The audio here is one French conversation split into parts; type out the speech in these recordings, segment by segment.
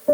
Bonjour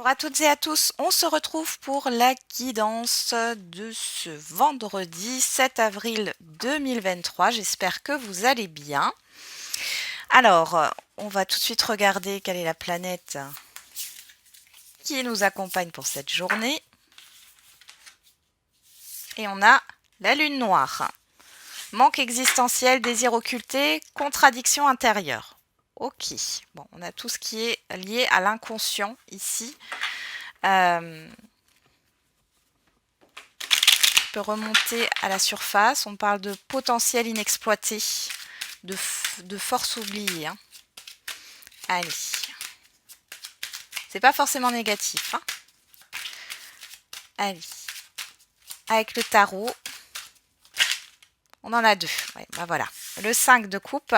à toutes et à tous, on se retrouve pour la guidance de ce vendredi 7 avril 2023. J'espère que vous allez bien. Alors, on va tout de suite regarder quelle est la planète qui nous accompagne pour cette journée. Et on a la lune noire. Manque existentiel, désir occulté, contradiction intérieure. Ok, bon, on a tout ce qui est lié à l'inconscient ici. Je peux remonter à la surface. On parle de potentiel inexploité, de force oubliée. Hein. Allez. C'est pas forcément négatif. Hein. Allez. Avec le tarot, on en a deux. Ouais, bah voilà. Le 5 de coupe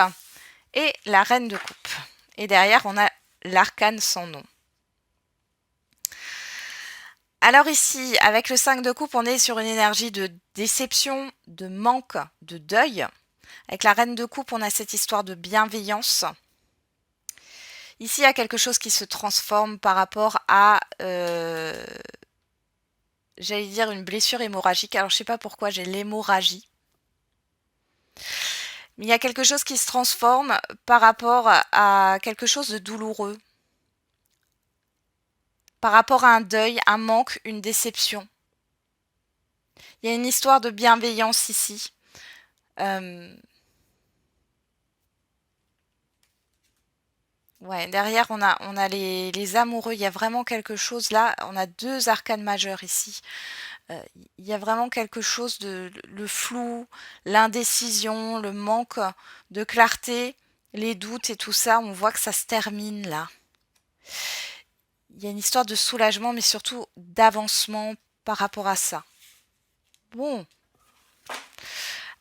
et la reine de coupe. Et derrière, on a l'arcane sans nom. Alors ici, avec le 5 de coupe, on est sur une énergie de déception, de manque, de deuil. Avec la reine de coupe, on a cette histoire de bienveillance. Ici, il y a quelque chose qui se transforme par rapport à, j'allais dire, une blessure hémorragique. Alors, je ne sais pas pourquoi j'ai l'hémorragie. Mais il y a quelque chose qui se transforme par rapport à quelque chose de douloureux. Par rapport à un deuil, un manque, une déception. Il y a une histoire de bienveillance ici. Ouais, derrière, on a les amoureux. Il y a vraiment quelque chose là. On a deux arcanes majeures ici. Il y a vraiment quelque chose de le flou, l'indécision, le manque de clarté, les doutes et tout ça. On voit que ça se termine là. Il y a une histoire de soulagement, mais surtout d'avancement par rapport à ça. Bon.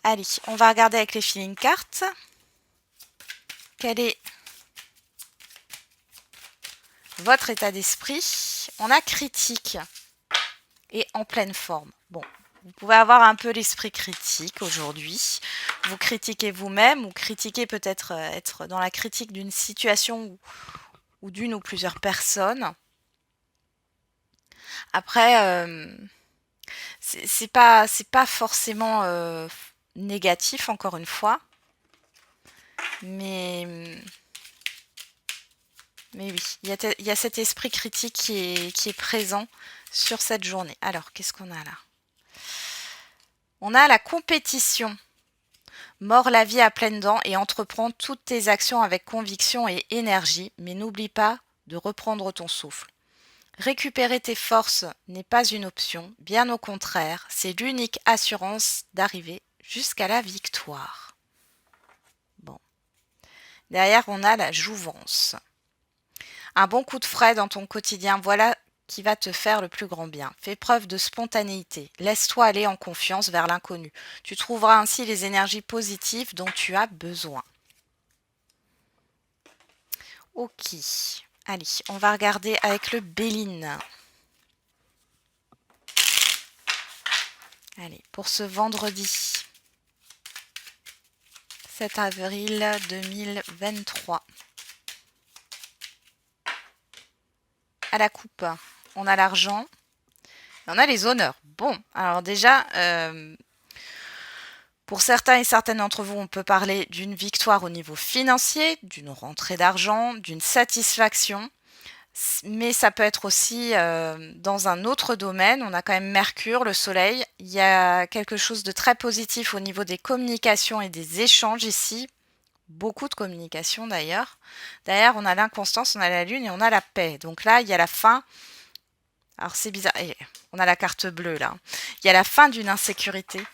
Allez, on va regarder avec les feeling cards. Quel est votre état d'esprit? On a critique et en pleine forme. Bon, vous pouvez avoir un peu l'esprit critique aujourd'hui. Vous critiquez vous-même ou critiquez peut-être être dans la critique d'une situation ou d'une ou plusieurs personnes. Après, c'est pas forcément négatif encore une fois, mais oui, il y a cet esprit critique qui est présent sur cette journée. Alors, qu'est-ce qu'on a là? On a la compétition. Mords la vie à pleines dents et entreprends toutes tes actions avec conviction et énergie, mais n'oublie pas de reprendre ton souffle. Récupérer tes forces n'est pas une option, bien au contraire, c'est l'unique assurance d'arriver jusqu'à la victoire. Bon. Derrière, on a la jouvence. Un bon coup de frais dans ton quotidien, voilà qui va te faire le plus grand bien. Fais preuve de spontanéité. Laisse-toi aller en confiance vers l'inconnu. Tu trouveras ainsi les énergies positives dont tu as besoin. Ok. Allez, on va regarder avec le Béline. Allez, pour ce vendredi 7 avril 2023. À la coupe, on a l'argent, on a les honneurs. Bon, alors déjà, pour certains et certaines d'entre vous, on peut parler d'une victoire au niveau financier, d'une rentrée d'argent, d'une satisfaction. Mais ça peut être aussi dans un autre domaine. On a quand même Mercure, le Soleil. Il y a quelque chose de très positif au niveau des communications et des échanges ici. Beaucoup de communication d'ailleurs. Derrière, on a l'inconstance, on a la Lune et on a la paix. Donc là, il y a la fin. Alors c'est bizarre. Et on a la carte bleue là. Il y a la fin d'une insécurité.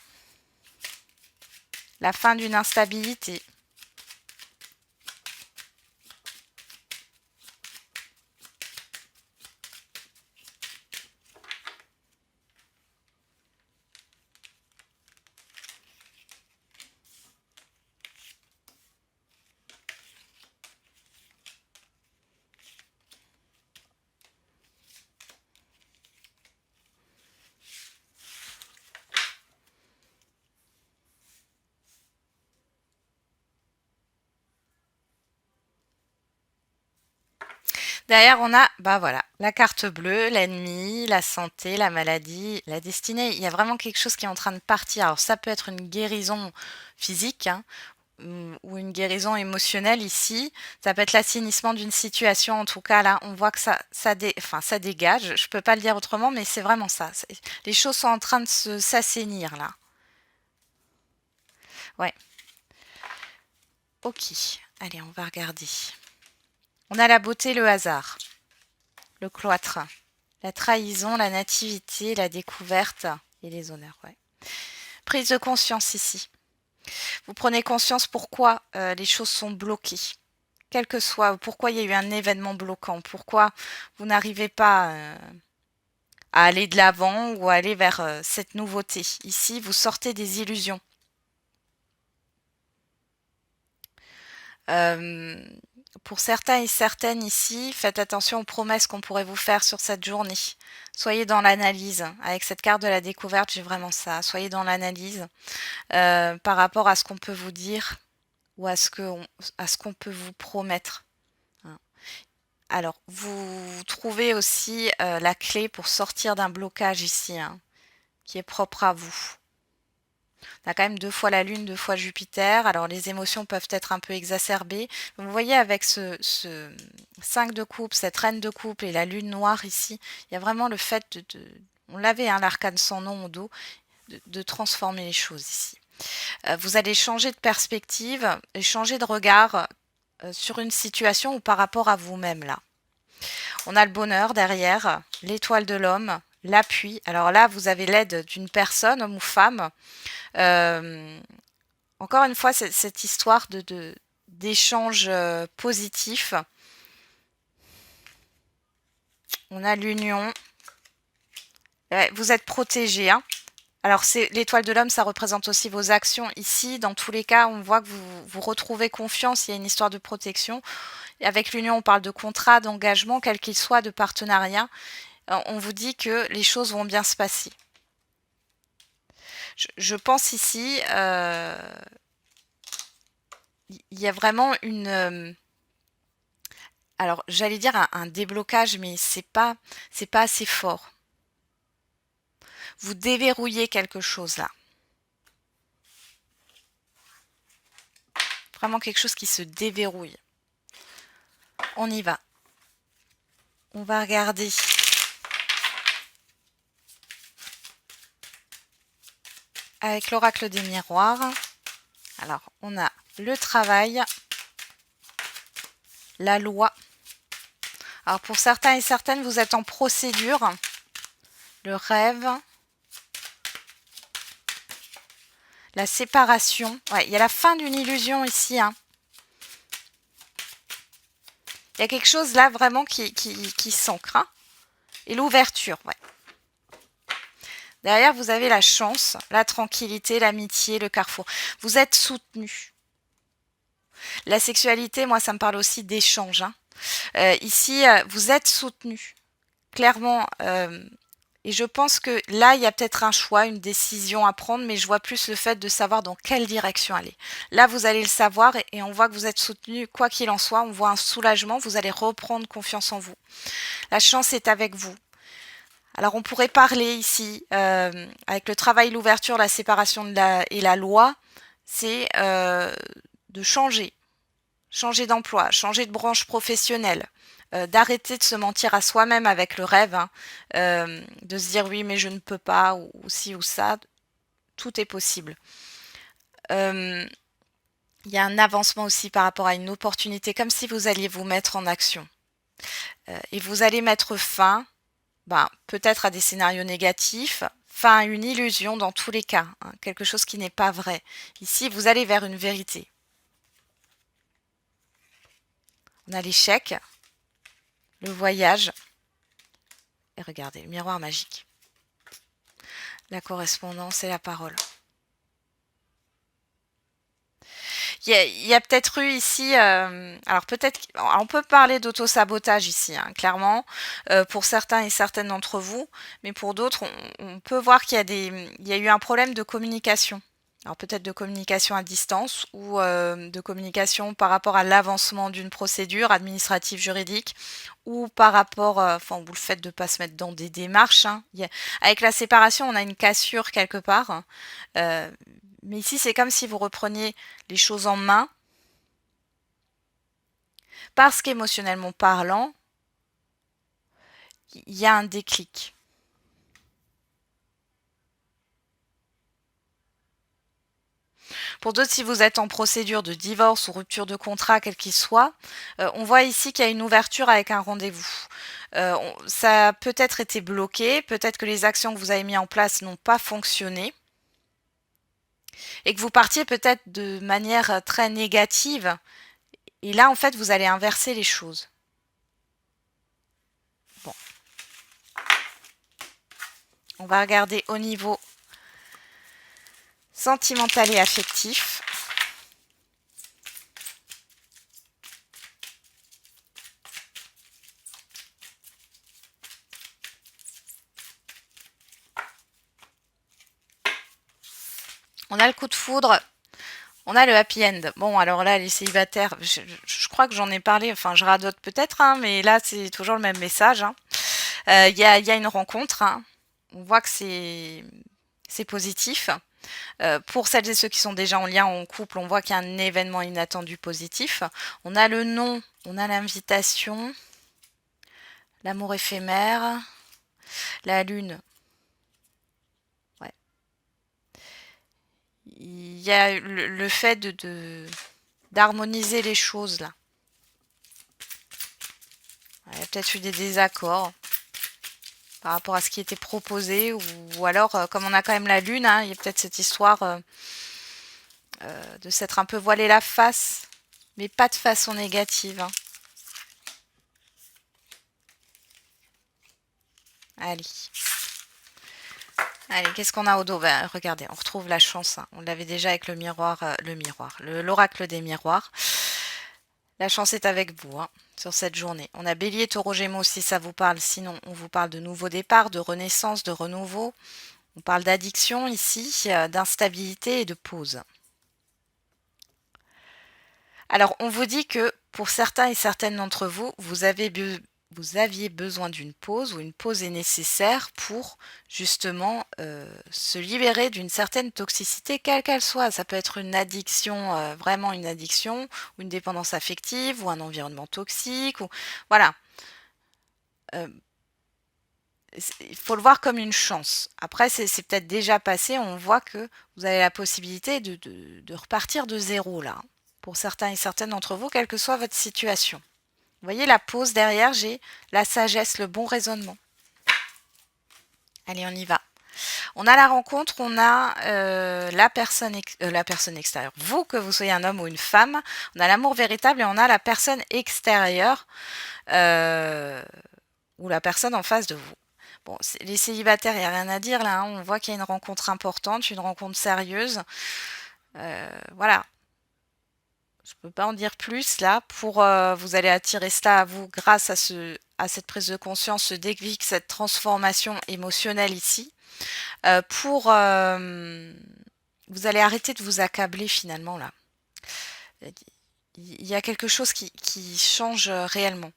La fin d'une instabilité. Derrière, on a, bah voilà, la carte bleue, l'ennemi, la santé, la maladie, la destinée. Il y a vraiment quelque chose qui est en train de partir. Alors, ça peut être une guérison physique, hein, ou une guérison émotionnelle ici. Ça peut être l'assainissement d'une situation. En tout cas, là, on voit que ça dégage. Je peux pas le dire autrement, mais c'est vraiment ça. Les choses sont en train de s'assainir, là. Ouais. Ok. Allez, on va regarder. On a la beauté, le hasard, le cloître, la trahison, la nativité, la découverte et les honneurs. Ouais. Prise de conscience ici. Vous prenez conscience pourquoi les choses sont bloquées. Quel que soit, pourquoi il y a eu un événement bloquant, pourquoi vous n'arrivez pas à aller de l'avant ou à aller vers cette nouveauté. Ici, vous sortez des illusions. Pour certains et certaines ici, faites attention aux promesses qu'on pourrait vous faire sur cette journée. Soyez dans l'analyse. Avec cette carte de la découverte, j'ai vraiment ça. Soyez dans l'analyse par rapport à ce qu'on peut vous dire ou à ce qu'on peut vous promettre. Alors, vous trouvez aussi la clé pour sortir d'un blocage ici, hein, qui est propre à vous. On a quand même 2 fois la Lune, 2 fois Jupiter. Alors, les émotions peuvent être un peu exacerbées. Vous voyez, avec ce 5 de coupe, cette reine de coupe et la Lune noire ici, il y a vraiment le fait on l'avait, hein, l'arcane sans nom au dos, de transformer les choses ici. Vous allez changer de perspective et changer de regard sur une situation ou par rapport à vous-même là. On a le bonheur derrière, l'étoile de l'homme, l'appui. Alors là, vous avez l'aide d'une personne, homme ou femme. Encore une fois, cette histoire d'échange positif. On a l'union. Vous êtes protégé, hein. Alors, c'est l'étoile de l'homme, ça représente aussi vos actions. Ici, dans tous les cas, on voit que vous retrouvez confiance, il y a une histoire de protection. Et avec l'union, on parle de contrat, d'engagement, quel qu'il soit, de partenariat. On vous dit que les choses vont bien se passer. Je pense ici, il y a vraiment une... alors, j'allais dire un déblocage, mais c'est pas assez fort. Vous déverrouillez quelque chose là. Vraiment quelque chose qui se déverrouille. On y va. On va regarder. Avec l'oracle des miroirs. Alors, on a le travail, la loi. Alors, pour certains et certaines, vous êtes en procédure. Le rêve. La séparation. Ouais, il y a la fin d'une illusion ici, hein. Il y a quelque chose là vraiment qui s'ancre, hein. Et l'ouverture, ouais. Derrière, vous avez la chance, la tranquillité, l'amitié, le carrefour. Vous êtes soutenu. La sexualité, moi, ça me parle aussi d'échange, hein. Ici, vous êtes soutenu. Clairement, et je pense que là, il y a peut-être un choix, une décision à prendre, mais je vois plus le fait de savoir dans quelle direction aller. Là, vous allez le savoir et on voit que vous êtes soutenu, quoi qu'il en soit, on voit un soulagement, vous allez reprendre confiance en vous. La chance est avec vous. Alors, on pourrait parler ici, avec le travail, l'ouverture, la séparation et la loi, c'est de changer d'emploi, changer de branche professionnelle. D'arrêter de se mentir à soi-même avec le rêve, hein, de se dire oui mais je ne peux pas ou ci ou ça, tout est possible. Il y a un avancement aussi par rapport à une opportunité, comme si vous alliez vous mettre en action. Et vous allez mettre fin, peut-être à des scénarios négatifs, fin à une illusion dans tous les cas, hein, quelque chose qui n'est pas vrai. Ici, vous allez vers une vérité. On a l'échec, le voyage, et regardez, le miroir magique. La correspondance et la parole. Il y a peut-être eu ici, alors peut-être, on peut parler d'auto-sabotage ici, hein, clairement, pour certains et certaines d'entre vous, mais pour d'autres, on peut voir qu'il y a eu un problème de communication. Alors peut-être de communication à distance ou de communication par rapport à l'avancement d'une procédure administrative juridique ou par rapport, enfin vous le faites de ne pas se mettre dans des démarches. Hein. Avec la séparation, on a une cassure quelque part. Hein. Mais ici, c'est comme si vous repreniez les choses en main parce qu'émotionnellement parlant, il y a un déclic. Pour d'autres, si vous êtes en procédure de divorce ou rupture de contrat, quel qu'il soit, on voit ici qu'il y a une ouverture avec un rendez-vous. Ça a peut-être été bloqué, peut-être que les actions que vous avez mises en place n'ont pas fonctionné et que vous partiez peut-être de manière très négative. Et là, en fait, vous allez inverser les choses. Bon. On va regarder au niveau sentimental et affectif. On a le coup de foudre, on a le happy end. Bon, alors là, les célibataires, je crois que j'en ai parlé, enfin je radote peut-être, hein, mais là c'est toujours le même message. Hein. Y a une rencontre, hein. On voit que c'est positif. Pour celles et ceux qui sont déjà en lien en couple, on voit qu'il y a un événement inattendu positif. On a le non, on a l'invitation, l'amour éphémère, la lune. Ouais. Il y a le fait d'harmoniser les choses là. Il y a peut-être eu des désaccords par rapport à ce qui était proposé ou alors comme on a quand même la lune, hein, il y a peut-être cette histoire de s'être un peu voilé la face, mais pas de façon négative. Hein. Allez. Allez, qu'est-ce qu'on a au dos? Ben, regardez, on retrouve la chance. Hein. On l'avait déjà avec le miroir, l'oracle des miroirs. La chance est avec vous hein, sur cette journée. On a Bélier, Taureau, Gémeaux si ça vous parle. Sinon, on vous parle de nouveau départ, de renaissance, de renouveau. On parle d'addiction ici, d'instabilité et de pause. Alors, on vous dit que pour certains et certaines d'entre vous, vous aviez besoin d'une pause ou une pause est nécessaire pour justement se libérer d'une certaine toxicité, quelle qu'elle soit. Ça peut être une addiction, vraiment une addiction, ou une dépendance affective, ou un environnement toxique, ou voilà. Il faut le voir comme une chance. Après, c'est peut-être déjà passé, on voit que vous avez la possibilité de repartir de zéro là, pour certains et certaines d'entre vous, quelle que soit votre situation. Vous voyez la pause derrière, j'ai la sagesse, le bon raisonnement. Allez, on y va. On a la rencontre, on a la personne extérieure. Vous, que vous soyez un homme ou une femme, on a l'amour véritable et on a la personne extérieure ou la personne en face de vous. Bon, les célibataires, il n'y a rien à dire là. Hein. On voit qu'il y a une rencontre importante, une rencontre sérieuse. Voilà. Je ne peux pas en dire plus là. Vous allez attirer cela à vous grâce à cette prise de conscience, ce déclic, cette transformation émotionnelle ici. Vous allez arrêter de vous accabler finalement là. Il y a quelque chose qui change réellement.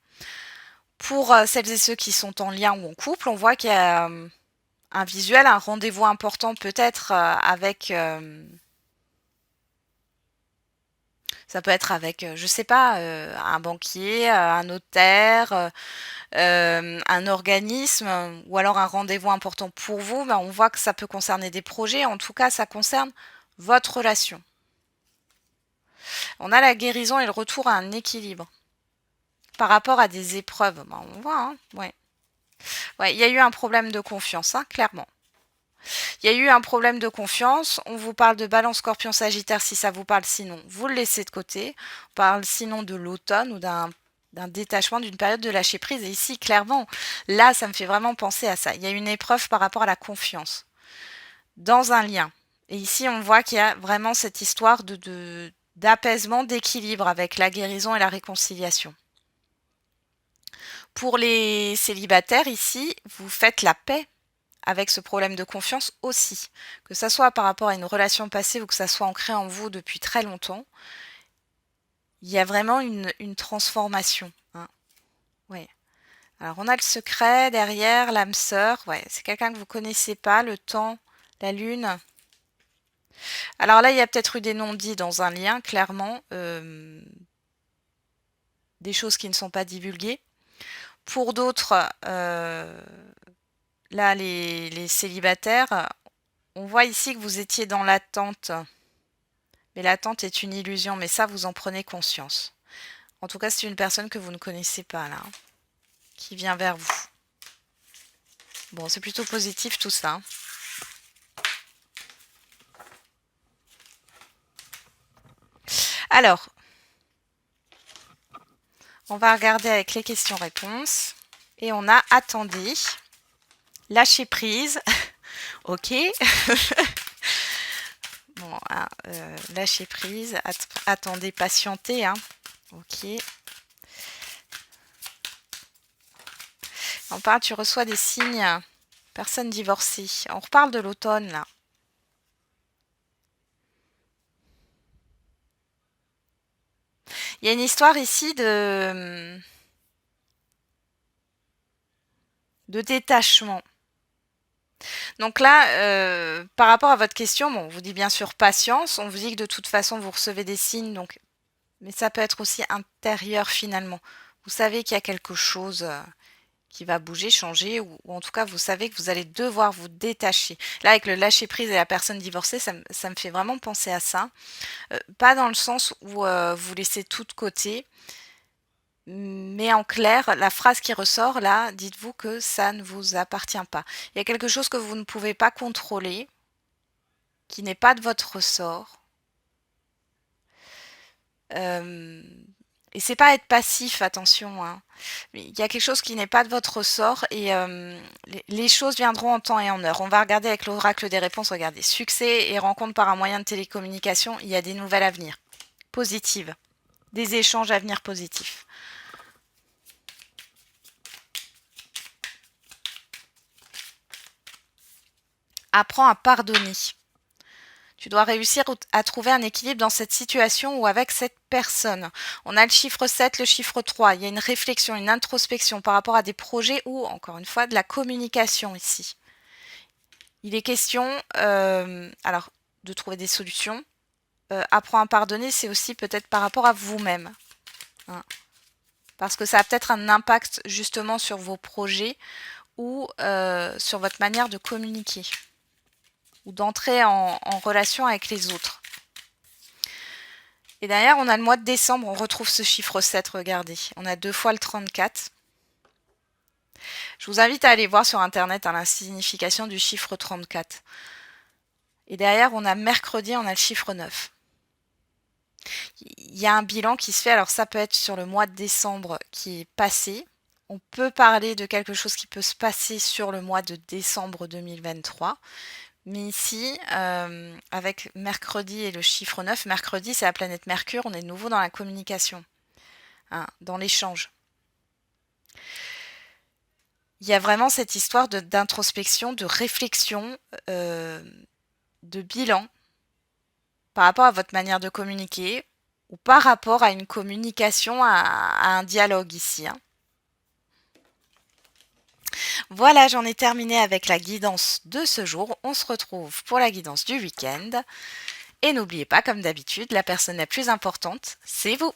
Pour celles et ceux qui sont en lien ou en couple, on voit qu'il y a un visuel, un rendez-vous important peut-être avec... ça peut être avec, je sais pas, un banquier, un notaire, un organisme ou alors un rendez-vous important pour vous. Ben, on voit que ça peut concerner des projets. En tout cas, ça concerne votre relation. On a la guérison et le retour à un équilibre. Par rapport à des épreuves, ben, on voit, hein, ouais. Ouais, il y a eu un problème de confiance, hein, clairement. Il y a eu un problème de confiance. On vous parle de Balance, Scorpion, Sagittaire si ça vous parle. Sinon, vous le laissez de côté. On parle sinon de l'automne ou d'un détachement, d'une période de lâcher prise. Et ici, clairement, là, ça me fait vraiment penser à ça. Il y a une épreuve par rapport à la confiance dans un lien. Et ici, on voit qu'il y a vraiment cette histoire d'apaisement, d'équilibre avec la guérison et la réconciliation. Pour les célibataires, ici, vous faites la paix avec ce problème de confiance aussi. Que ça soit par rapport à une relation passée ou que ça soit ancré en vous depuis très longtemps, il y a vraiment une transformation. Hein. Ouais. Alors on a le secret derrière, l'âme sœur. Ouais, c'est quelqu'un que vous connaissez pas, le temps, la lune. Alors là, il y a peut-être eu des non-dits dans un lien, clairement. Des choses qui ne sont pas divulguées. Pour d'autres, là, les célibataires, on voit ici que vous étiez dans l'attente. Mais l'attente est une illusion, mais ça, vous en prenez conscience. En tout cas, c'est une personne que vous ne connaissez pas, là, qui vient vers vous. Bon, c'est plutôt positif tout ça. Alors, on va regarder avec les questions-réponses. Et on a attendez, lâcher prise. Ok. Bon, hein, lâcher prise, attendez, patientez. Hein. Ok. On parle, tu reçois des signes. Personne divorcée. On reparle de l'automne, là. Il y a une histoire ici de détachement. Donc là, par rapport à votre question, bon, on vous dit bien sûr patience. On vous dit que de toute façon, vous recevez des signes, donc, mais ça peut être aussi intérieur finalement. Vous savez qu'il y a quelque chose qui va bouger, changer, ou en tout cas, vous savez que vous allez devoir vous détacher. Là, avec le lâcher prise et la personne divorcée, ça me fait vraiment penser à ça. Pas dans le sens où vous laissez tout de côté, mais en clair, la phrase qui ressort là, dites-vous que ça ne vous appartient pas. Il y a quelque chose que vous ne pouvez pas contrôler, qui n'est pas de votre ressort. Et c'est pas être passif, attention. Hein. Il y a quelque chose qui n'est pas de votre ressort et les choses viendront en temps et en heure. On va regarder avec l'oracle des réponses. Regardez, succès et rencontre par un moyen de télécommunication. Il y a des nouvelles à venir, positives, des échanges à venir positifs. Apprends à pardonner. Tu dois réussir à trouver un équilibre dans cette situation ou avec cette personne. On a le chiffre 7, le chiffre 3. Il y a une réflexion, une introspection par rapport à des projets ou, encore une fois, de la communication ici. Il est question alors, de trouver des solutions. Apprends à pardonner, c'est aussi peut-être par rapport à vous-même. Hein. Parce que ça a peut-être un impact justement sur vos projets ou sur votre manière de communiquer ou d'entrer en relation avec les autres. Et derrière, on a le mois de décembre, on retrouve ce chiffre 7, regardez. On a 2 fois le 34. Je vous invite à aller voir sur Internet la signification du chiffre 34. Et derrière, on a mercredi, on a le chiffre 9. Il y a un bilan qui se fait, alors ça peut être sur le mois de décembre qui est passé. On peut parler de quelque chose qui peut se passer sur le mois de décembre 2023. Mais ici, avec mercredi et le chiffre 9, mercredi c'est la planète Mercure, on est de nouveau dans la communication, hein, dans l'échange. Il y a vraiment cette histoire d'introspection, de réflexion, de bilan par rapport à votre manière de communiquer ou par rapport à une communication, à un dialogue ici. Hein. Voilà, j'en ai terminé avec la guidance de ce jour. On se retrouve pour la guidance du week-end. Et n'oubliez pas, comme d'habitude, la personne la plus importante, c'est vous.